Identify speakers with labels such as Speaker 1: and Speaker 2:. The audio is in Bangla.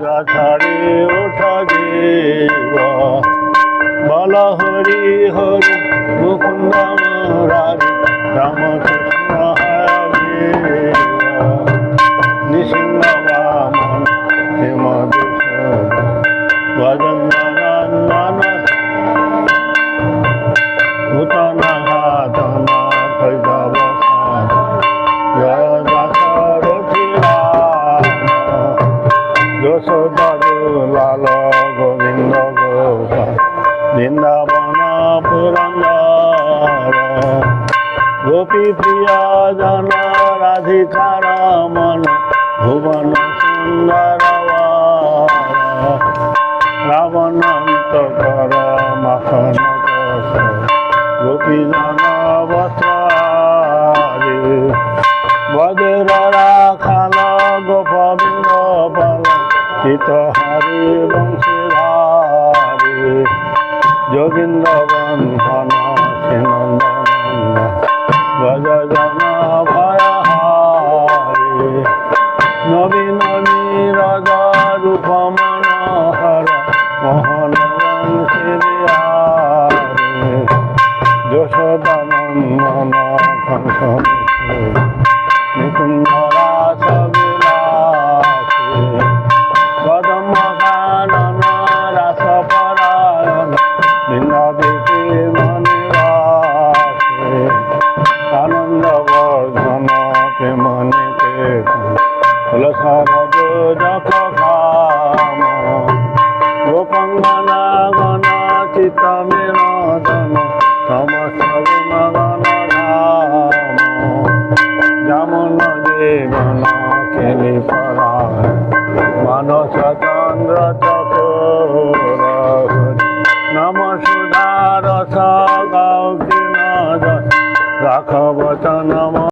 Speaker 1: ছাড়ে ওঠা দেব বল হরি হরি মুকুন্দ মুরারি রামকৃষ্ণ হরে নৃসিংহ বামন শ্রীমধুসূদন ভজনন্দন ভূতন হাতন কৈতব জয় দশরথি রাম যশোদা লাল গোবিন্দ গোপাল বৃন্দাবন পুরন্দর গোপী প্রিয় জন রাধিকা রমন ভুবন সুন্দর রাবণন্ত কর মাখন গোপী জন বস্ত্রারি বজ্র রাখাল গোপবৃন্দ বল চিতহারি বংশীধারি যোগীন্দ্র বন্ধন শ্রীনন্দন ভজ জন ভয়হারি নবীন নীরজ রূপ মনোহর মোহন বংশী বিহারি যশোদানন্দন কংস নিকুঞ্জ রাস বিলাসী কদম কানন রাস পরায়ণ বৃন্দাবিতি মনিবাসী আনন্দ বর্ধন প্রেম নিকেতন তুলসারজ যখ কাম গোপাঙ্গনা গণ চিত্ত বিনোদন সমস্ত গুণগণ রাম যেমন জীবন খেলি পরায় মানস চন্দ্র চকোর নম সুধারস গৌকিন রাখবচন